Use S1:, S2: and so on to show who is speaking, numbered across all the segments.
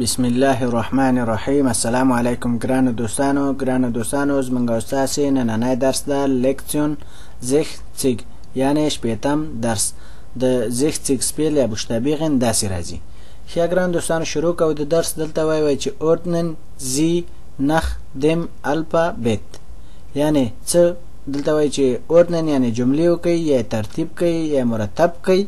S1: بسم الله الرحمن الرحیم. السلام علیکم ګرانو دوستانو زمونږ استاد نننی درس د لیکسیون زیختیگ یعنی شپیتم درس د زیختیگ سپیل یا بشتابیغن داسې راځي. ښه ګرانو دوستانو شروع کوو د درس. دلته وایي چې ordnen Sie nach dem Alphabet یعنی څه دلته وایي چې ordnen یعنی جملې وکړئ یا ترتیب کړئ یا مرتب کړئ.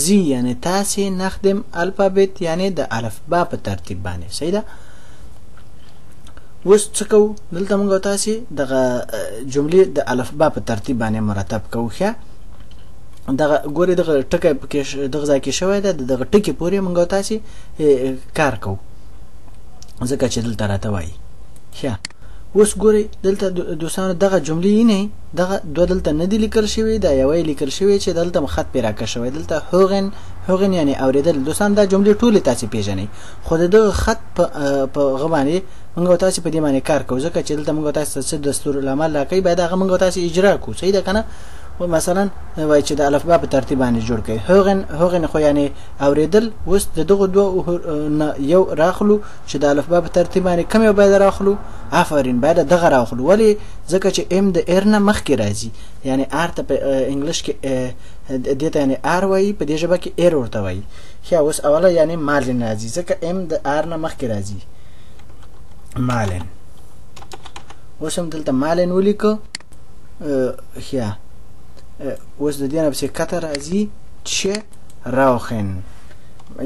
S1: زی یعنی تاسې nach dem Alphabet یعنی د الفبا په ترتیب باندې. صحیح ده. اوس څه کوو دلته موږ تاسې دغه جملې د الفبا په ترتیب باندې مرتب کوو. ښه دغه ګورې دغه ټکی پکې دغه ځای کې شوی ده. دغه ټکي پورې موږ تاسې کار کوو ځکه چې دلته راته وایي. ښه اوس ګورئ دلته دوستانو دغه جملې نه دغه دوه دلته نه دي لیکل شوي، دا یوه یې لیکل شوی چې دلته خط پرې راکړی شوی. دلته هوغن یعنی اورېدل. دوستان دا جملې ټولې تاسې پیژنئ، خو د دغه خط په هغه باندې موږ تاسې په دې باندې کار کوو ځکه چې دلته موږ تاسې څه دستورالعمل راکوي باید هغه موږ تاسې اجرا کړو. صحیح ده که نه؟ مثلا وایي چې د الفبا په ترتیب باندې جوړ کړئ. هوغن خو یعنی اورېدل. اوس د دغه دوه نه یو راخلو چې د الفبا په ترتیب باندې کوم یو باید راخلو؟ آفرین باید دغه راخلو. ولې؟ ځکه چې ام د ایر نه مخکې راځي. یعنی ار ته په انګلیش کې دې ته یعنی ار وایي، په دې ژبه کې ایر ورته وایي. ښه اوس اوله یعنی مالن راځي ځکه ام د ار نه مخکې راځي. مالن. اوس هم دلته مالن ولیکو. ښه اوس د دې نه پسې کته راځي چې راوخن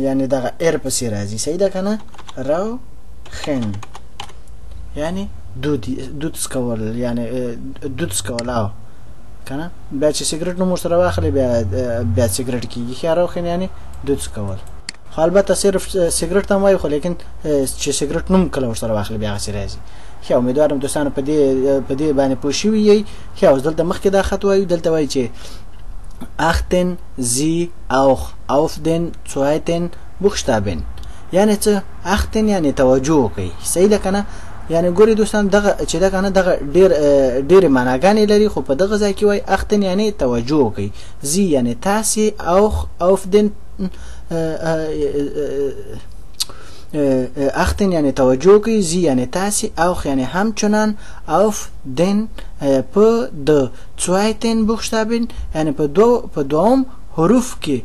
S1: یعنی دغه ایر پسې راځي. صحیح ده که نه؟ راوخن یعنی دود څکول یعنی دود څکول او که نه بیا چې سګرټ نوم ورسره واخلې بیا سګرټ کېږي. ښه راوخن یعنی دود څکول. خو البته صرف سګرټ ته هم وایي خو لیکن چې سګرټ نوم کله ورسره واخلې بیا هغسې راځي. ښه امیدوارم دوستانو په دې باندې پوه شوي یئ. ښه اوس دلته مخکې دا خط وایو. دلته وایي چې achten Sie auch auf den zweiten Buchstaben یعنی څه achten یعنی توجه وکړئ. صحیح ده که نه؟ یعنی ګورئ دوستان دغه چې ده که نه دغه ډېرې معناګانې لري خو په دغه ځای کې وایي achten یعنی توجه وکړئ. Sie یعنی تاسې auch auf den achten یعنی توجه کوي. زی یعنی تاسې auch یعنی همچنان auf den په د zweiten Buchstaben یعنی په دوم حروف کې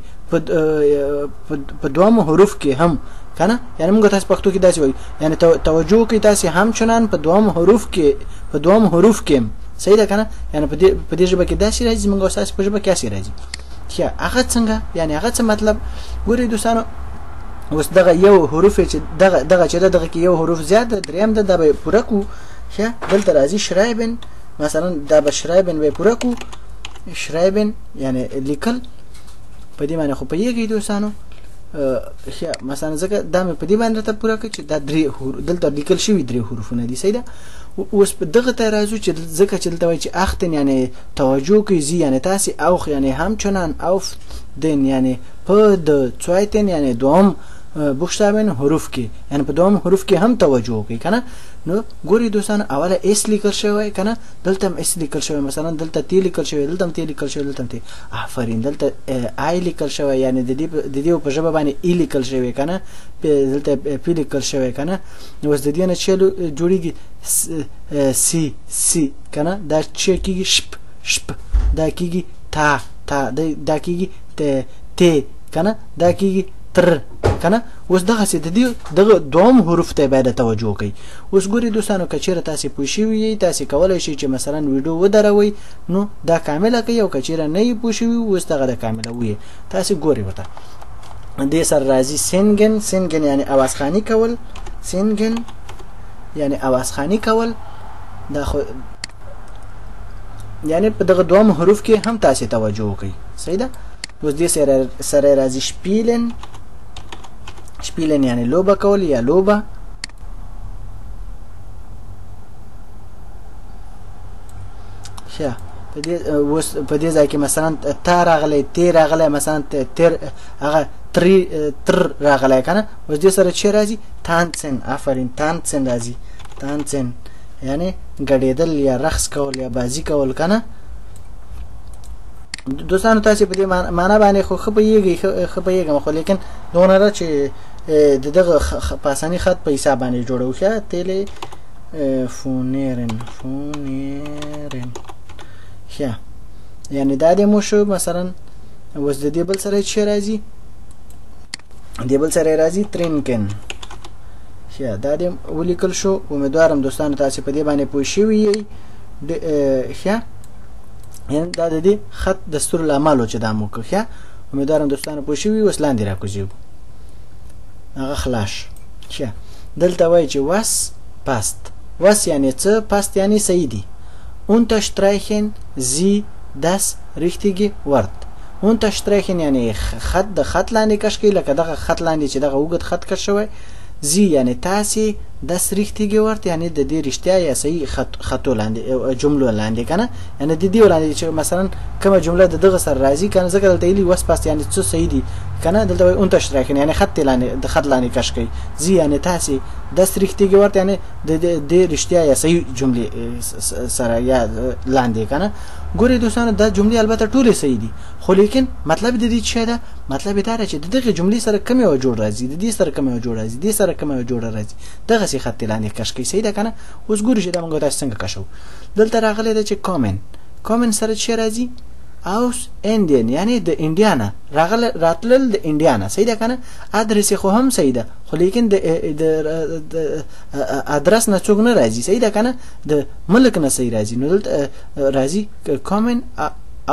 S1: په دوم حروف کې هم که نه یعنی موږ تاسې پښتو کې داسې وایو یعنی توجه کوي تاسې همچنان په دوم حروف کې هم. صحیح ده که نه؟ یعنی په دې ژبه کې داسې راځي موږ تاسې په ژبه کې داسې راځي. ښه هغه څنګه یعنی هغه څه مطلب ګورئ دوستانو. اوس دغه یو حروف چې دغه چې دغه کې یو حروف زیات ده دریم ده دا به پوره کړو. ښه دلته راځي شرایبن مثلا دا به شرایبن به پوره کړو. شرایبن یعنی لیکل په دې باندې خو پوهېږئ دوستانو. ښه مثلا ځکه دا مې په دې باندې راته پوره کړه چې دا دلته لیکل شوي 3 حروفونه دي. صحیح ده. اوس په دغه ته راځو چې ځکه چې دلته وایي چې achten یعنی توجه کوي. زی یعنی تاسې auch یعنی همچنان auf den یعنی په د zweiten یعنی دوم بوخشتابن حروف کې یعنی په دوم حروف کې هم توجه کوي که نه. نو ګورئ دوستانو اوله اس لیکل شوی که نه دلته هم اس لیکل شوی. مثلا دلته تی لیکل شوی دلته هم تی لیکل شوی دلته هم تی. آفرین دلته آی لیکل شوی یعنی د دې په ژبه باندې ای لیکل شوی که نه دلته پی لیکل شوی که نه. اوس د دې نه چې جوړېږي سی که نه دا چې کېږي شپ دا کېږي تا دا کېږي تی که نه دا کېږي تر که نه. اوس دغسې د دې دغه دوم حروف ته باید توجه کوئ. اوس ګورئ دوستانو که چېرې تاسې پوه شوي یئ تاسې کولی شئ چې مثلا ویډیو ودروئ نو دا کامله کوئ او که چېرې نه یې پوه شوي اوس دغه د کاملوئ تاسې ګورئ ورته. دې سره راځي سینګن یعنی اوازخواني کول. سینګن یعنی اوازخواني کول دا خو یعنی په دغه دوم حروف کې هم تاسې توجه وکئ. صحیح ده. اوس دې سره راځي شپیلن یعنی لوبه کول یا لوبه. ښه اوس په دې ځای کې مثلا تا راغلی تی راغلی مثلا تر هغه تر راغلی که نه. اوس دې سره چې راځي تانسن. آفرین تانسن راځي. تانسن یعنی ګډېدل یا رقص کول یا بازی کول که نه. دوستانو تاسو په دې معنا باندې خو خپيږم خو لیکن دونه را چې دغه پاسانی خط په حساب باندې جوړو ښه تل فونیرن ښه یعنی دا د مو شو مثلا وس د دې بل سره چې راځي د بل سره راځي ترینکن ښه دا د ولیکل شو امیدوارم دوستانو تاسو په دې باندې پوه شئ ښه یعنی دا د دې خط دستور العمل چې دا مو ښه امیدوارم دوستانو پوه شئ اوس لاندې راکوځو هغه خلاص ښه دلته وایي چې was past was یعنی څه past یعنی صحیح دي unterstreichen sie das richtige Wort unterstreichen یعنی خط د خط لاندې کش کی لکه دغه خط لاندې چې دغه وګت خط کش شوی زی یعنی تاسو das richtige Wort یعنی د دې رښتیا یا صحیح خطو لاندې جملو لاندې کنه یعنی د دې وړاندې چې مثلا کومه جمله د دغه سره راځي کنه ځکه دلته ویلي was past یعنی څه صحیح دي کنه دلته وایي unterstreichen یعنی خط لاندې د خط لاندې کش کی زی یعنی تاسو das richtige Wort یعنی د رښتیا یا صحیح جمله سره یا لاندې کنه ګوري دوستانو دا جملې البته ټولې صحیح دي خو لیکن مطلب د دې څه ده مطلب دا چې دغه جملې سره کوم یو جوړ راځي د دې سره کوم یو جوړ راځي د دې سره کوم یو جوړ راځي دغه څه خط لاندې کش کی صحیح ده کنه اوس ګوري چې دا موږ تاسو څنګه کشو دلته راغلی ده چې کومن سره څه راځي اوس اندین یعنی د انډیانا راتلل د انډیانا صحیح ده کنه ادرس خو هم صحیح ده خو لیکن د ادرس نه څوک نه راځي صحیح ده کنه د ملک نه صحیح راځي نو دلته راځي کومن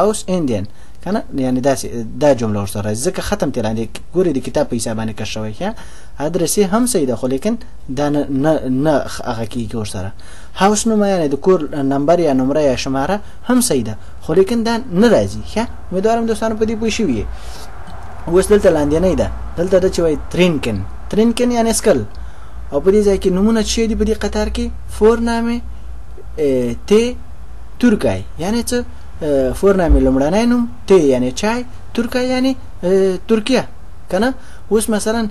S1: اوس اندین کنه یعنی دا جمله ورسره راځي ځکه ختم تلاندې ګوري د کتاب په حساب باندې کښوي ښه ادرس هم صحیح ده خو لیکن دا نه هغه کیږي ورسره هاوس نو یعنی د کور نمبر یا نمبر یا شماره هم صحیح ده خو لیکن دا نه راځي ښه امیدوارم دوستانو په دې پوه شئ اوس دلته لاندې نه ده دلته د چوي ترینکن یعنی سکل او په دې ځای کې نمونه چي دي په دې قطار کې فورنامه ته ترکای یعنی څه فورنامه لمړنی نوم ته یعنی چای ترکای یعنی ترکیه کنه اوس مثلا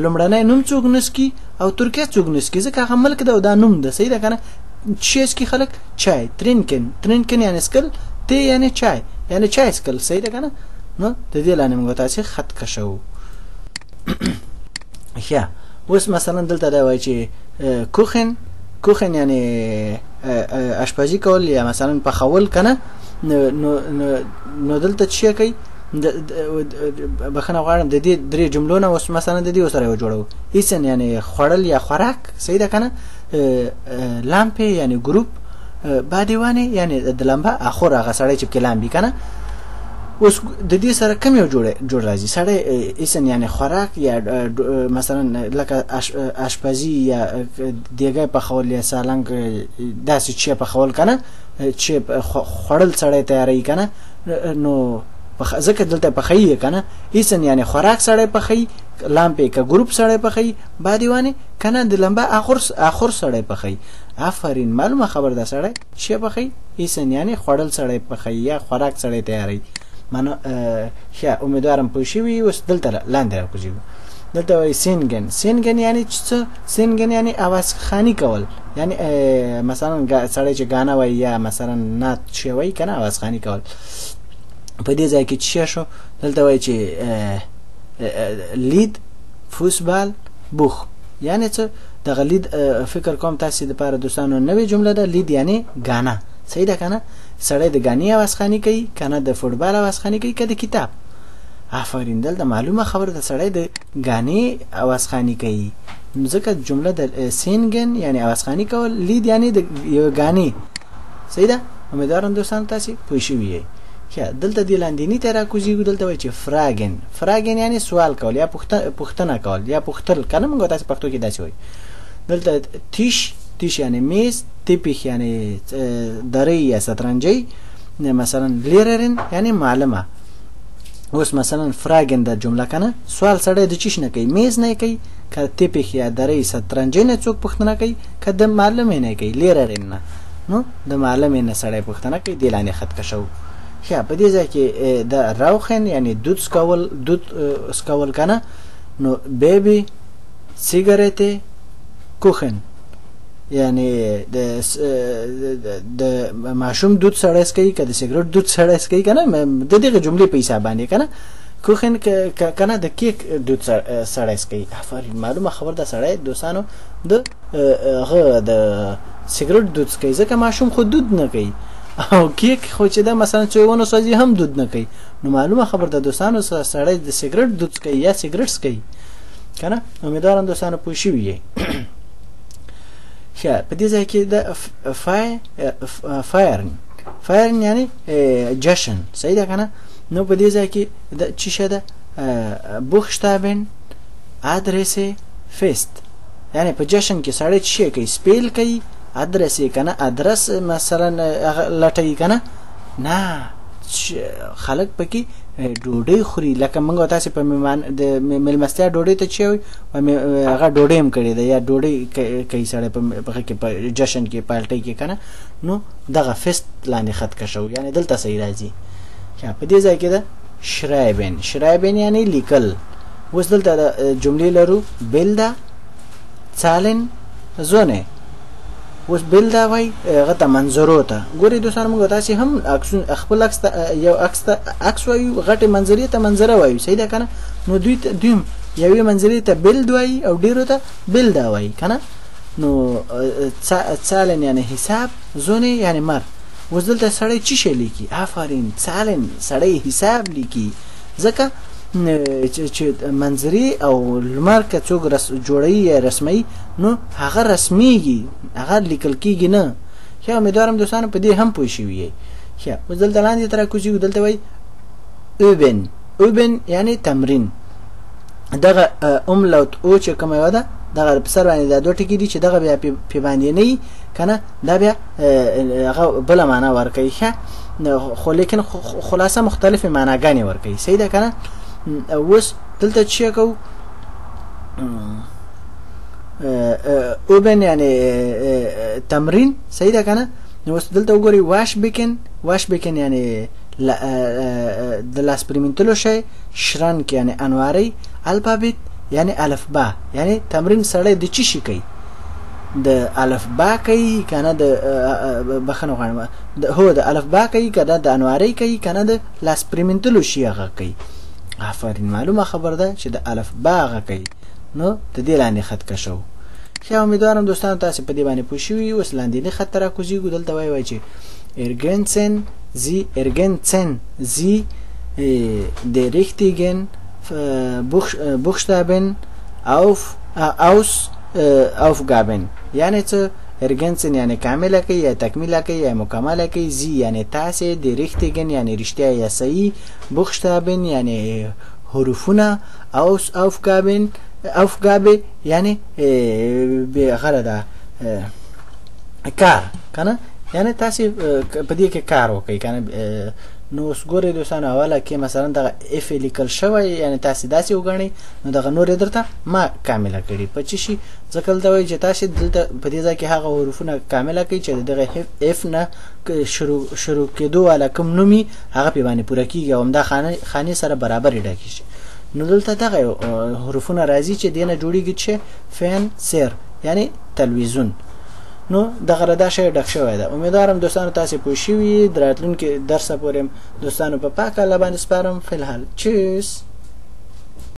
S1: لمړنی نوم څوک نسکی او ترکیه څوک نسکی ځکه هغه ملک دا نوم ده صحیح ده کنه چیز کی خلق چای ترینکن یعنی سکل ته یعنی چای سکل صحیح ده کنه نو د دې لاندې موږ تاسو خط کشو ښه اوس مثلا دلته دا وایي چې کوخن یعنی اشپزی کول یا مثلا پخول کنه نو دلته څه کوي بخنه غواړم د دې درې جملو نه اوس مثلا د دې سره جوړو ایسن یعنی خړل یا خوراک صحیح ده کنه لامپ یعنی ګروپ بادیوانه یعنی د لمبه اخر هغه سړی چې کلام بي کنه اوس د دې سره کوم یو جوړ راځي سړی ایسن یعنی خوراک یا مثلا لکه اشپزی یا دیګه په خول یا سالنګ داسې چې په خول کنه چې خړل سړی تیاری کنه نو ځکه دلته په خی کنه ایسن یعنی خوراک سړی په خی لامپې کا ګروپ سړی په خی بادیوانه کنه د لمبه اخر سړی په خی آفرین معلومه خبر ده سړی چې په خی ایسن یعنی خړل سړی په خی یا خوراک سړی تیاری منو ښه امیدوارم پوه شئ اوس دلته لاندې راکوځو دلته وایي سینګن یعنی څه سینګن یعنی اواز خانی کول یعنی مثلا سړی چې غانا وایي یا مثلا نعت چې وایي کنه اواز خانی کول په دې ځای کې څه شو دلته وایي چې لید فوتبال بوخ یعنی څه د غلید فکر کوم تاسو د لپاره دوستانو نوې جمله ده لید یعنی غانا صحیح ده کنه سړی د غانی اواز خانی کوي کنه د فوتبال اواز خانی کوي کده کتاب آفرین دلته معلومه خبره ده سړی د غانی اواز خانی کوي ځکه جمله د سینګن یعنی اواز خانی کول لید یعنی د یو غانی صحیح ده امیدوارم دوستان تاسو پوه شئ ښه دلته د لاندینی تر کوزیګو دلته وایي چې فراګن یعنی سوال کول یا پوښتنه کول یا پوښتل کنه موږ تاسو پښتو کې داسې وایي دلته تیش یعنی میز تیپیخ یعنی دری یا سترنجی مثلا لیررین یعنی معلمه اوس مثلا فراګن د جمله کنه سوال سړی د چیش نه کوي میز نه کوي که تیپیخ یا دری سترنجی نه څوک پوښتنه کوي که د معلمه نه کوي لیررین نه نو د معلمه نه سړی پوښتنه کوي د لاندې خط کشو ښه په دې ځای کې د راوخن یعنی دود سکول کنه نو بیبي سیګریټ کوخن یعنی د ماشوم دود سړی اسکي که د سیګریټ دود سړی اسکي کنه د دغه جملې په حساب باندې کنه کوخن کنه د کیک دود سړی اسکي افرین معلومه خبر ده سړی دوستانو د هغه د سیګریټ دود اسکي ځکه ماشوم خود دود نه کوي او کیک خو چې دا مثلا چويونه سوځي هم دود نه کوي نو معلومه خبر ده دوستانو سړی د سیګریټ دود اسکي یا سیګریټ اسکي کنه امیدوارم دوستانو پوه شئ وي ښه په دې ځای کې د فایرن یعنی جشن صحیح ده کنه نو په دې ځای کې د چی شه ده بوخشتابن ادرسه فست یعنی په جشن کې سړی چی کوي سپیل کوي ادرسه کنه ادرس مثلا لټي کنه نه خلک پکې ډوډۍ خوري لکه موږ تاسو په د ملمستیا ډوډۍ ته چي هغه ډوډۍ هم کړی ده یا ډوډۍ کوي سړی په جشن کې پالټي کې کنه نو دغه فست لاندې خط کشو یعنی دلته صحیح راځي په دې ځای کې ده شرایبن یعنی لیکل اوس دلته جملې لرو بلدا چالن زونه اوس بلدا وای غته منظرو ته ګوري دوستان موږ تاسو هم خپل عکس وایو غټه منظرې ته منظره وایو صحیح ده کنه نو دوی یوې منظرې ته بلد وای او ډیرو ته بلدا وای کنه نو چالن یعنی حساب زونه یعنی مر اوس دلته سړی چی شي لیکي افرین چالن سړی حساب لیکي ځکه چې منظري او لمر که څوک جوړي یا رسمي نو هغه رسميږي هغه لیکل کیږي نه خو امیدوارم دوستانو په دې هم پوه شئ وي خو دلته لاندې تر کوزي دلته وای اوبن یعنی تمرین دغه املوت او چې کوم یو ده دغه په سر باندې دا دوه ټکي دي چې دغه بیا په باندې نه کنه دا بیا هغه بل معنا ورکوي خو لیکن خلاصه مختلفه معناګانې ورکوي صحیح ده کنه اوس دلته چې کو اوبن یعنی تمرین صحیح ده کنه نو اوس دلته وګوري واش بیکن یعنی د لاس پریمنتلو شي شرانک یعنی انواري الفابet یعنی الفبا یعنی تمرین سره د چی شي کوي د الفبا کوي کنه د بخنه غنمه هو د الفبا کوي کنه د انواري کوي کنه د لاس پریمنتلو شي هغه کوي افرین معلومه خبر ده چې د الفبا هغه کوي نو د دې لاندې خط کشو خو امیدوارم دوستانو تاسو په دې باندې پوه شئ اوس لاندې خط را کوزي دلته وای چې ergänzen sie die richtigen Buchstaben aus Aufgaben یعنی څه ergänzen یعنی کامله کوي یا تکمیله کوي یا مکمله کوي sie یعنی تاسو die richtigen یعنی رښتیا یا صحیح Buchstaben یعنی حروفونه aus Aufgabe یعنی به غرضه کار کنه یعنی تاسو په دې کې کار وکړئ کنه نو سګورې دوستانو حواله کې مثلا دغه اف لیکل شوی یعنی تاسو داسې وګڼئ نو دغه نور درته ما کامله کړي په چی شي ځکه دا وایي چې تاسو دلته په دې ځای کې هغه حروفونه کامله کوي چې دغه اف نه شروع کېدو والا کوم نومي هغه په باندې پوره کیږي او همدا خانه سره برابر ډکه شي نو دلته دغه حروفونه راځي چې دینه جوړیږي چې فین سر یعنی تلویزیون نو دغه ردا شی ډک شوی ده امیدوارم دوستانو تاسو پوه شئ دراتلونکي درس پورې دوستانو په پاکه لبان سپارم فلحال چیس